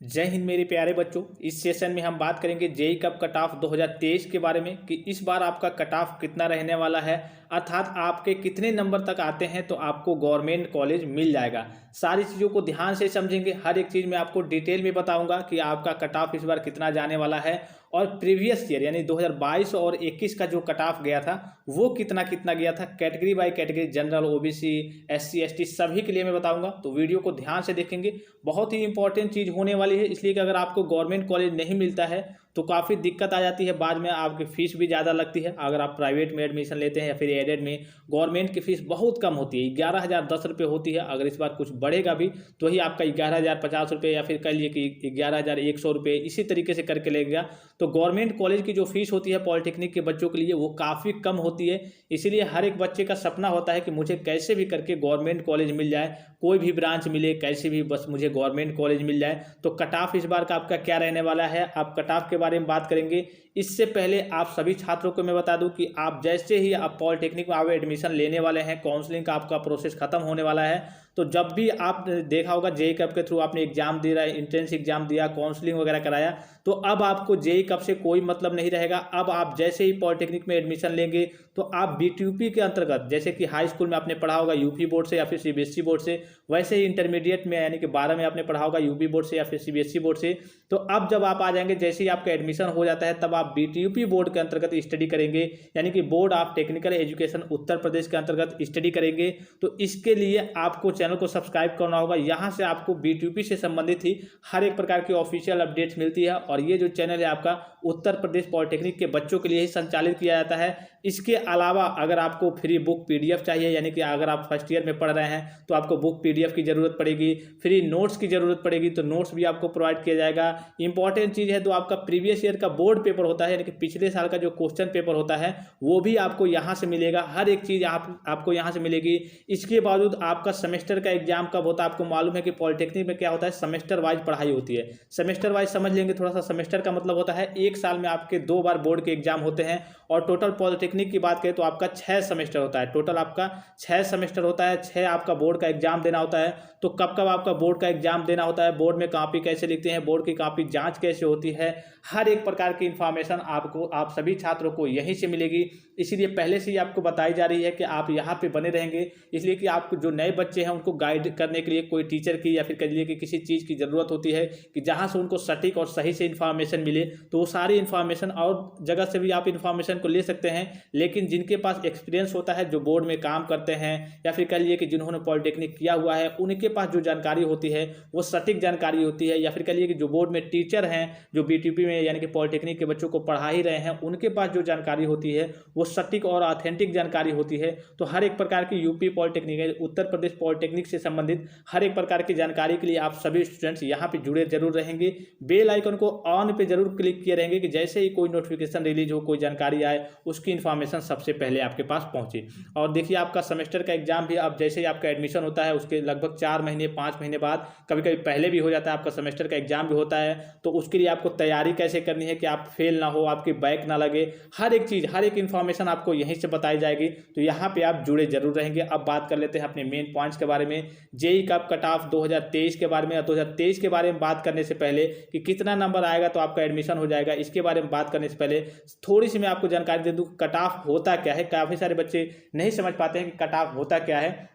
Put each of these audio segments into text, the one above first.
जय हिंद मेरे प्यारे बच्चों। इस सेशन में हम बात करेंगे जेई कब कट ऑफ 2023 के बारे में कि इस बार आपका कट ऑफ कितना रहने वाला है, अर्थात आपके कितने नंबर तक आते हैं तो आपको गवर्नमेंट कॉलेज मिल जाएगा। सारी चीज़ों को ध्यान से समझेंगे, हर एक चीज़ में आपको डिटेल में बताऊंगा कि आपका कट ऑफ इस बार कितना जाने वाला है और प्रीवियस ईयर यानी 2022 और 21 का जो कट ऑफ गया था वो कितना कितना गया था, category by category, general, OBC, SC, ST सभी के लिए मैं बताऊंगा। तो वीडियो को ध्यान से देखेंगे, बहुत ही इंपॉर्टेंट चीज़ होने वाली है, इसलिए कि अगर आपको गवर्नमेंट कॉलेज नहीं मिलता है तो काफ़ी दिक्कत आ जाती है, बाद में आपकी फ़ीस भी ज़्यादा लगती है। अगर आप प्राइवेट में एडमिशन लेते हैं या फिर एडेड में, गवर्नमेंट की फ़ीस बहुत कम होती है, 11,010 रुपये होती है। अगर इस बार कुछ बढ़ेगा भी तो वही आपका 11,050 रुपये या फिर कह लिए कि 11,100 रुपये इसी तरीके से करके लगेगा। तो गवर्नमेंट कॉलेज की जो फीस होती है पॉलिटेक्निक के बच्चों के लिए वो काफ़ी कम होती है, इसीलिए हर एक बच्चे का सपना होता है कि मुझे कैसे भी करके गवर्नमेंट कॉलेज मिल जाए, कोई भी ब्रांच मिले, कैसे भी बस मुझे गवर्नमेंट कॉलेज मिल जाए। तो कट ऑफ इस बार का आपका क्या रहने वाला है, आप कट ऑफ के बारे में बात करेंगे। इससे पहले आप सभी छात्रों को मैं बता दूं कि आप जैसे ही आप पॉलिटेक्निक में आप एडमिशन लेने वाले हैं, काउंसलिंग का आपका प्रोसेस खत्म होने वाला है, तो जब भी आप देखा होगा जेई कप के थ्रू आपने एग्जाम दिया, एंट्रेंस एग्जाम दिया, काउंसलिंग वगैरह कराया, तो अब आपको जेई कप से कोई मतलब नहीं रहेगा। अब आप जैसे ही पॉलिटेक्निक में एडमिशन लेंगे तो आप बीटीयूपी के अंतर्गत, जैसे कि हाई स्कूल में आपने पढ़ा होगा यूपी बोर्ड से या फिर सीबीएसई बोर्ड से, वैसे ही इंटरमीडिएट में यानी कि 12 में आपने पढ़ा होगा यूपी बोर्ड से या फिर सीबीएसई बोर्ड से। तो अब जब आप आ जाएंगे, जैसे ही आपका एडमिशन हो जाता है, तब आप बीटीयूपी बोर्ड के अंतर्गत स्टडी करेंगे, यानी कि board of technical education Uttar Pradesh के अंतर्गत स्टडी करेंगे। तो इसके लिए आपको चैनल को सब्सक्राइब करना होगा। यहाँ से आपको बीटीयूपी से संबंधित ही हर एक प्रकार की ऑफिशियल अपडेट्स मिलती है, और ये जो चैनल है आपका उत्तर प्रदेश पॉलिटेक्निक के बच्चों के लिए ही संचालित किया जाता है। इसके अलावा अगर आपको फ्री बुक पीडीएफ चाहिए, यानी कि अगर आप फर्स्ट ईयर में पढ़ रहे हैं तो आपको बुक पीडीएफ की जरूरत पड़ेगी, फ्री नोट्स की जरूरत पड़ेगी, तो नोट्स भी आपको प्रोवाइड किया जाएगा। इंपॉर्टेंट चीज़ है, तो आपका प्रीवियस ईयर का बोर्ड पेपर होता है, यानी कि पिछले साल का जो क्वेश्चन पेपर होता है वो भी आपको यहाँ से मिलेगा। हर एक चीज़ आपको यहाँ से मिलेगी। इसके बावजूद आपका सेमेस्टर का एग्जाम कब होता है, आपको मालूम है कि पॉलिटेक्निक में क्या होता है, सेमेस्टर वाइज पढ़ाई होती है। सेमेस्टर वाइज समझ लेंगे थोड़ा सा। सेमेस्टर का मतलब होता है एक साल में आपके 2 बार बोर्ड के एग्जाम होते हैं, और टोटल पॉलिटेक्निक की बात करें तो आपका 6 सेमेस्टर होता है। टोटल आपका 6 सेमेस्टर होता है, 6 आपका बोर्ड का एग्जाम देना होता है। तो कब कब आपका बोर्ड का एग्जाम देना होता है, बोर्ड में कॉपी कैसे लिखते हैं, बोर्ड की कॉपी जांच कैसे होती है, हर एक प्रकार की इंफॉर्मेशन आपको, आप सभी छात्रों को यहीं से मिलेगी। इसीलिए पहले से ही आपको बताई जा रही है कि आप यहाँ पे बने रहेंगे, इसलिए कि आपको जो नए बच्चे हैं उनको गाइड करने के लिए कोई टीचर की या फिर कह लीजिए कि किसी चीज़ की ज़रूरत होती है कि जहाँ से उनको सटीक और सही से इन्फॉर्मेशन मिले, तो वो सारी इन्फॉर्मेशन और जगह से भी आप इन्फॉर्मेशन को ले सकते हैं। लेकिन जिनके पास एक्सपीरियंस होता है, जो बोर्ड में काम करते हैं या फिर कह लीजिए कि जिन्होंने पॉलिटेक्निक किया हुआ है, उनके पास जो जानकारी होती है वो सटीक जानकारी होती है। या फिर कह लीजिए कि जो बोर्ड में टीचर हैं, जो बीटीपी में यानी कि पॉलिटेक्निक के बच्चों को पढ़ा ही रहे हैं, उनके पास जो जानकारी होती है वो सटीक और ऑथेंटिक जानकारी होती है। तो हर एक प्रकार की UP polytechnic, Uttar Pradesh polytechnic से संबंधित हर एक प्रकार की जानकारी के लिए आप सभी स्टूडेंट्स यहाँ पे जुड़े जरूर रहेंगे। बेल आइकन को ऑन पे जरूर क्लिक किए रहेंगे कि जैसे ही कोई नोटिफिकेशन रिलीज हो, कोई जानकारी आए, उसकी इन्फॉर्मेशन सबसे पहले आपके पास पहुंचे। और देखिए, आपका सेमेस्टर का एग्जाम भी अब जैसे ही आपका एडमिशन होता है उसके लगभग 4 महीने 5 महीने बाद, कभी कभी पहले भी हो जाता है, आपका सेमेस्टर का एग्जाम भी होता है। तो उसके लिए आपको तैयारी कैसे करनी है कि आप फेल ना हो, आपकी बैक ना लगे, हर एक चीज़, हर एक इन्फॉर्मेशन आपको यहीं से बताई जाएगी। तो यहाँ पे आप जुड़े जरूर रहेंगे। अब बात कर लेते हैं अपने मेन पॉइंट्स के बारे में। जेई कब कट ऑफ 2023 के बारे में, 2023 के बारे में बात करने से पहले कि कितना नंबर आएगा तो आपका एडमिशन हो जाएगा, इसके बारे में बात करने से पहले थोड़ी सी मैं आपको जानकारी दे दूं कट ऑफ होता क्या है। काफ़ी सारे बच्चे नहीं समझ पाते हैं कि कट ऑफ होता क्या है।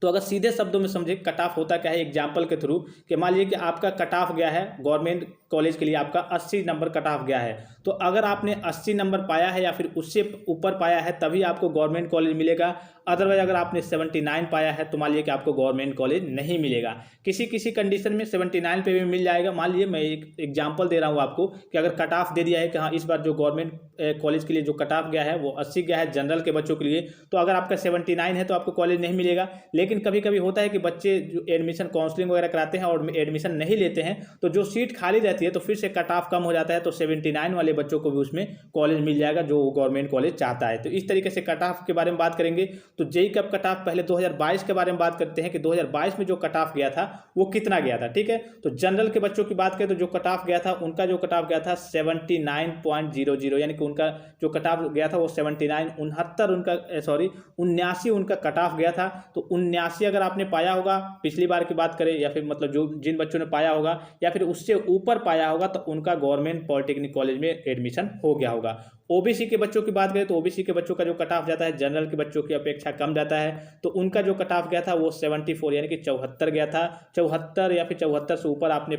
तो अगर सीधे शब्दों में समझे कट ऑफ होता क्या है एग्जाम्पल के थ्रू, कि मान लीजिए कि आपका कट ऑफ गया है गवर्नमेंट कॉलेज के लिए, आपका 80 नंबर कट ऑफ गया है, तो अगर आपने 80 नंबर पाया है या फिर उससे ऊपर पाया है तभी आपको गवर्नमेंट कॉलेज मिलेगा। अदरवाइज अगर आपने 79 पाया है तो मान लीजिए कि आपको गवर्नमेंट कॉलेज नहीं मिलेगा। किसी किसी कंडीशन में 79 पे भी मिल जाएगा। मान लीजिए मैं एक एग्जाम्पल दे रहा हूँ आपको कि अगर कट ऑफ दे दिया है कि हाँ इस बार जो गवर्नमेंट कॉलेज के लिए जो कट ऑफ गया है वो 80 गया है जनरल के बच्चों के लिए, तो अगर आपका 79 है तो आपको कॉलेज नहीं मिलेगा। लेकिन कभी कभी होता है कि बच्चे जो एडमिशन काउंसलिंग वगैरह कराते हैं और एडमिशन नहीं लेते हैं, तो जो सीट खाली रहती है तो फिर से कट ऑफ कम हो जाता है, तो 79 वाले बच्चों को भी उसमें कॉलेज मिल जाएगा जो गवर्नमेंट कॉलेज चाहता है। तो इस तरीके से कट ऑफ के बारे में बात करेंगे। तो जेई कब कट ऑफ, पहले 2022 के बारे में बात करते हैं कि 2022 में जो कट ऑफ गया था वो कितना गया था। ठीक है, तो जनरल के बच्चों की बात करें तो जो कट ऑफ गया था, उनका जो कट ऑफ गया था 79.00, यानी कि उनका जो कट ऑफ गया था वो 79 उनका 79 उनका कट ऑफ गया था। तो 89 अगर आपने पाया होगा पिछली बार की बात करें, या फिर मतलब जो जिन बच्चों ने पाया होगा या फिर उससे ऊपर पाया होगा, तो उनका गवर्नमेंट पॉलिटेक्निक कॉलेज में एडमिशन हो गया होगा। ओबीसी के बच्चों की बात करें तो ओबीसी के बच्चों का जो कट ऑफ जाता है जनरल के बच्चों की अपेक्षा कम जाता है, तो उनका जो कट ऑफ गया था वो 74 यानी कि 74 गया था। 74 या फिर 74 से ऊपर आपने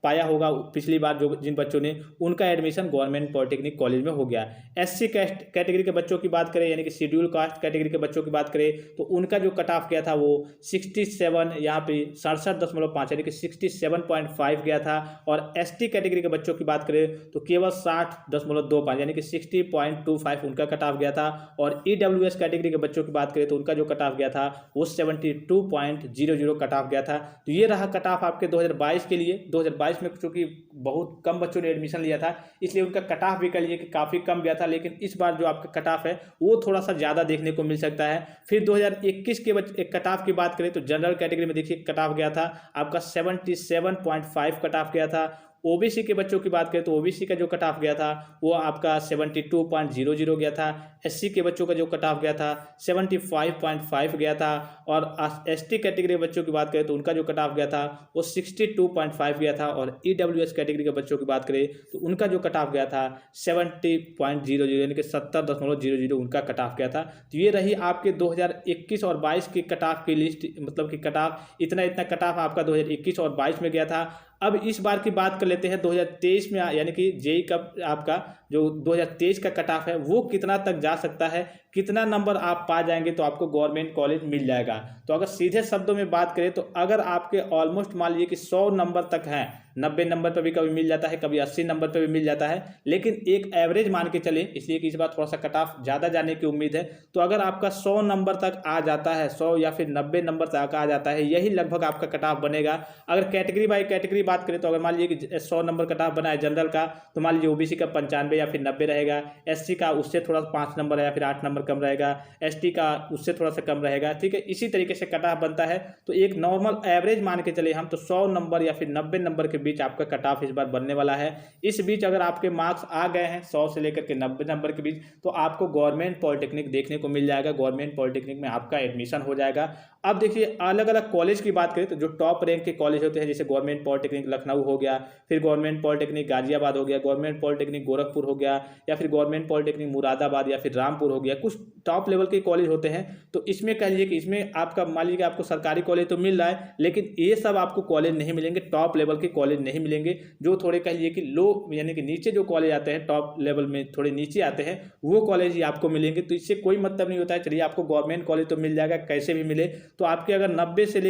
पाया होगा पिछली बार जो जिन बच्चों ने, उनका एडमिशन गवर्नमेंट पॉलिटेक्निक कॉलेज में हो गया। एससी कैटेगरी के बच्चों की बात करें यानी कि शेड्यूल कास्ट कैटेगरी के बच्चों की बात करें तो उनका जो कट ऑफ गया था वो 67 यहाँ पे 67.5 यानी कि 67.5 गया था। और एसटी कैटेगरी के बच्चों की बात करें तो केवल 60.25 यानी कि 60.25 उनका कट ऑफ गया था। और ईडब्ल्यूएस कैटेगरी के बच्चों की बात करें तो उनका जो कट ऑफ गया था वो 72.00 कट ऑफ गया था। तो ये रहा कट ऑफ आपके 2022 के लिए। 2022 में चूंकि बहुत कम बच्चों ने एडमिशन लिया था इसलिए उनका कट ऑफ भी कह लीजिए कि काफ़ी कम गया था, लेकिन इस बार जो आपका कट ऑफ है वो थोड़ा सा ज़्यादा देखने को मिल सकता है। फिर 2021 के कट ऑफ की बात करें तो जनरल कैटेगरी में देखिए कट ऑफ गया था आपका 77.5 कट ऑफ गया था। ओबीसी के बच्चों की बात करें तो ओबीसी का जो कट ऑफ गया था वो आपका 72.00 गया था। एससी के बच्चों का जो कट ऑफ गया था 75.5 गया था। और एसटी कैटेगरी के बच्चों की बात करें तो उनका जो कट ऑफ गया था वो 62.5 गया था। और ईडब्ल्यूएस कैटेगरी के बच्चों की बात करें तो उनका जो कट ऑफ गया था 70.00 यानी कि 70.00 उनका कट ऑफ गया था। तो ये रही आपके 2021 और 22 की कट ऑफ की लिस्ट, मतलब कि कट ऑफ इतना कट ऑफ आपका 2021 और 22 में गया था। अब इस बार की बात कर लेते हैं 2023 में, यानी कि जेई का आपका जो 2023 का कट ऑफ है वो कितना तक जा सकता है, कितना नंबर आप पा जाएंगे तो आपको गवर्नमेंट कॉलेज मिल जाएगा। तो अगर सीधे शब्दों में बात करें तो अगर आपके ऑलमोस्ट मान लीजिए कि 100 नंबर तक हैं, 90 नंबर पर भी कभी मिल जाता है, कभी 80 नंबर पर भी मिल जाता है, लेकिन एक एवरेज मान के चले इसलिए कि इस बार थोड़ा सा कट ऑफ ज़्यादा जाने की उम्मीद है। तो अगर आपका 100 नंबर तक आ जाता है, 100 या फिर 90 नंबर तक आ जाता है, यही लगभग आपका कट ऑफ बनेगा। अगर कैटेगरी बाई कैटेगरी बात करें तो अगर मान लीजिए कि 100 नंबर कट ऑफ बना है जनरल का, तो मान लीजिए ओबीसी का 95 या फिर 90 रहेगा, एससी का उससे थोड़ा 5 नंबर या फिर 8 नंबर कम रहेगा, एसटी का उससे थोड़ा सा कम रहेगा। ठीक है, इसी तरीके से कट ऑफ बनता है। तो एक नॉर्मल एवरेज मान के चले हम तो 100 नंबर या फिर 90 नंबर के बीच आपका कट ऑफ इस बार बनने वाला है। इस बीच अगर आपके मार्क्स आ गए हैं 100 से लेकर के 90 नंबर के बीच तो आपको गवर्नमेंट पॉलिटेक्निक देखने को मिल जाएगा, गवर्नमेंट पॉलिटेक्निक में आपका एडमिशन हो जाएगा। अब देखिए अलग अलग कॉलेज की बात करें तो जो टॉप रैंक के कॉलेज होते हैं जैसे गवर्नमेंट पॉलिटेक्निक लखनऊ हो गया, फिर गवर्नमेंट पॉलिटेक्निक गाजियाबाद हो गया, गवर्नमेंट पॉलिटेक्निक गोरखपुर हो गया, या फिर गवर्नमेंट पॉलिटेक्निक मुरादाबाद या फिर रामपुर हो गया, कुछ टॉप लेवल के कॉलेज होते हैं। तो इसमें कह लीजिए कि इसमें आपका मान लीजिए आपको सरकारी कॉलेज तो मिल रहा है, लेकिन ये सब आपको कॉलेज नहीं मिलेंगे, टॉप लेवल के कॉलेज नहीं मिलेंगे। जो थोड़े कह लीजिए कि लो यानी कि नीचे जो कॉलेज आते हैं, टॉप लेवल में थोड़े नीचे आते हैं, वो कॉलेज ही आपको मिलेंगे। तो इससे कोई मतलब नहीं होता है चलिए आपको गवर्नमेंट कॉलेज तो मिल जाएगा कैसे भी मिले। तो आपके अगर 90 से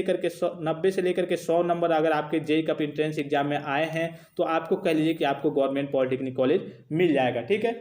लेकर के 100 नंबर अगर आपके जेईई का एंट्रेंस एग्जाम में आए हैं तो आपको कह लीजिए कि आपको गवर्नमेंट पॉलिटेक्निक कॉलेज मिल जाएगा। ठीक है,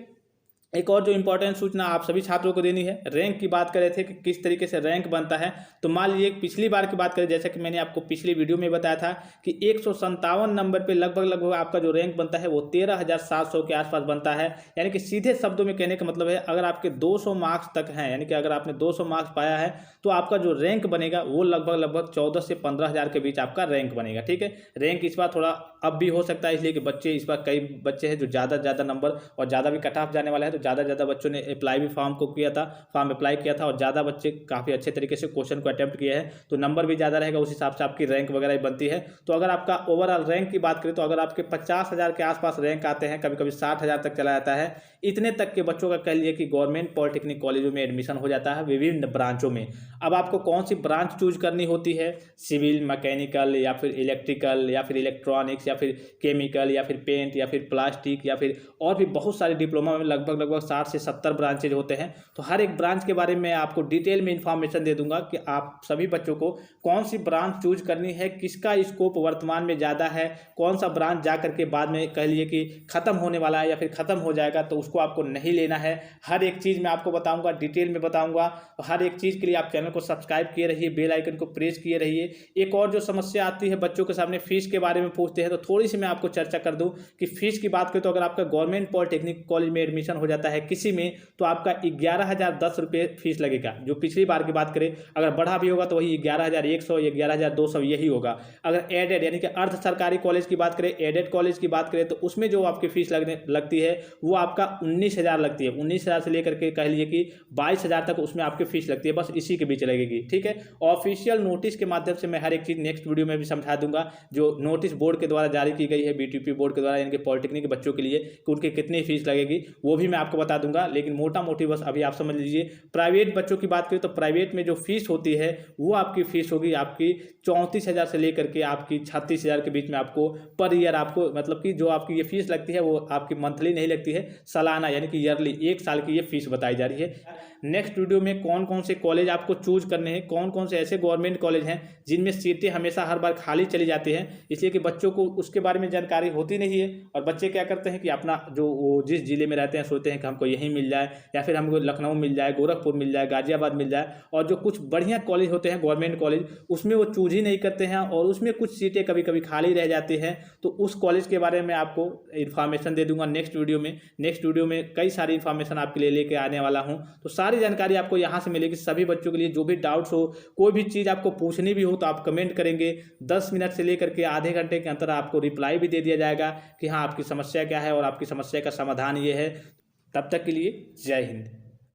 एक और जो इंपॉर्टेंट सूचना आप सभी छात्रों को देनी है, रैंक की बात कर रहे थे कि किस तरीके से रैंक बनता है। तो मान लीजिए पिछली बार की बात करें, जैसा कि मैंने आपको पिछली वीडियो में बताया था कि 157 नंबर पे लगभग आपका जो रैंक बनता है वो 13,700 के आसपास बनता है। यानी कि सीधे शब्दों में कहने का मतलब है अगर आपके 200 मार्क्स तक हैं, यानी कि अगर आपने 200 मार्क्स पाया है तो आपका जो रैंक बनेगा वो लगभग 14 से 15,000 के बीच आपका रैंक बनेगा। ठीक है, रैंक इस बार थोड़ा अब भी हो सकता है इसलिए कि बच्चे इस बार कई बच्चे हैं जो ज़्यादा नंबर और ज़्यादा भी कट ऑफ जाने वाला है, तो ज़्यादा बच्चों ने अप्लाई भी फॉर्म अप्लाई किया था और ज़्यादा बच्चे काफ़ी अच्छे तरीके से क्वेश्चन को अटेम्प्ट किए हैं, तो नंबर भी ज़्यादा रहेगा, उस हिसाब से आपकी रैंक वगैरह बनती है। तो अगर आपका ओवरऑल रैंक की बात करें तो अगर आपके 50,000 के आसपास रैंक आते हैं, कभी कभी 60,000 तक चला जाता है, इतने तक के बच्चों का कह लीजिए कि गवर्नमेंट पॉलिटेक्निक कॉलेजों में एडमिशन हो जाता है विभिन्न ब्रांचों में। अब आपको कौन सी ब्रांच चूज करनी होती है, सिविल, मैकेनिकल या फिर इलेक्ट्रिकल या फिर इलेक्ट्रॉनिक्स या फिर केमिकल या फिर पेंट या फिर प्लास्टिक या फिर और भी बहुत सारे डिप्लोमा में लगभग 60 से 70 ब्रांचेज होते हैं। तो हर एक ब्रांच के बारे में आपको डिटेल में इंफॉर्मेशन दे दूंगा कि आप सभी बच्चों को कौन सी ब्रांच चूज करनी है, किसका स्कोप वर्तमान में ज़्यादा है, कौन सा ब्रांच जा करके बाद में कह लीजिए कि ख़त्म होने वाला है या फिर ख़त्म हो जाएगा तो उसको आपको नहीं लेना है। हर एक चीज़ मैं आपको बताऊंगा, डिटेल में बताऊंगा। हर एक चीज़ के लिए आप चैनल को सब्सक्राइब किए रहिए, बेल आइकन को प्रेस किए रहिए। एक और जो समस्या आती है बच्चों के सामने फीस के बारे में पूछते हैं, तो थोड़ी सी मैं आपको चर्चा कर दूं कि फीस की बात करें तो अगर आपका गवर्नमेंट पॉलिटेक्निक कॉलेज में एडमिशन हो जाता जाता है किसी में, तो आपका 11,010 रुपये फीस लगेगा। जो पिछली बार की बात करें, अगर बढ़ा भी होगा तो वही 11,100 या 11,200 यही होगा। अगर एडेड यानी कि अर्ध सरकारी कॉलेज की बात करें, एडेड कॉलेज की बात करें, तो उसमें जो आपकी फीस लगती है वो आपका 19,000 लगती है। 19,000 से लेकर के कह लीजिए कि 22,000 तक उसमें आपकी फीस लगती है, बस इसी के बीच लगेगी। ठीक है, ऑफिशियल नोटिस के माध्यम से मैं हर एक चीज़ नेक्स्ट वीडियो में भी समझा दूंगा। जो नोटिस बोर्ड के द्वारा जारी की गई है, बीटीपी बोर्ड के द्वारा, यानी कि पॉलिटेक्निक के बच्चों के लिए, कि उनकी कितनी फीस लगेगी वो भी मैं आपको बता दूंगा। लेकिन मोटा मोटी बस अभी आप समझ लीजिए, प्राइवेट बच्चों की बात करें तो प्राइवेट में जो फीस होती है वो आपकी फीस होगी आपकी 34,000 से लेकर के आपकी 36,000 के बीच में आपको पर ईयर आपको, मतलब कि जो आपकी ये फीस लगती है वो आपकी मंथली नहीं लगती है, सालाना यानी कि ईयरली 1 साल की ये फीस बताई जा रही है। नेक्स्ट वीडियो में कौन कौन से कॉलेज आपको चूज करने हैं, कौन कौन से ऐसे गवर्नमेंट कॉलेज हैं जिनमें सीटें हमेशा हर बार खाली चली जाती हैं, इसलिए कि बच्चों को उसके बारे में जानकारी होती नहीं है, और बच्चे क्या करते हैं कि अपना जो वो जिस जिले में रहते हैं सोचते हैं कि हमको यहीं मिल जाए, या फिर हमको लखनऊ मिल जाए, गोरखपुर मिल जाए, गाजियाबाद मिल जाए, और जो कुछ बढ़िया कॉलेज होते हैं गवर्नमेंट कॉलेज उसमें वो चूज ही नहीं करते हैं, और उसमें कुछ सीटें कभी कभी खाली रह जाती हैं। तो उस कॉलेज के बारे में आपको इन्फॉर्मेशन दे दूंगा नेक्स्ट वीडियो में। नेक्स्ट वीडियो में कई सारी इन्फॉर्मेशन आपके लिए लेके आने वाला हूँ, तो सारी जानकारी आपको यहाँ से मिलेगी। सभी बच्चों के लिए जो भी डाउट्स हो, कोई भी चीज़ आपको पूछनी भी हो तो आप कमेंट करेंगे, 10 मिनट से लेकर के आधे घंटे के अंदर आपको रिप्लाई भी दे दिया जाएगा कि हाँ आपकी समस्या क्या है और आपकी समस्या का समाधान ये है। तब तक के लिए जय हिंद।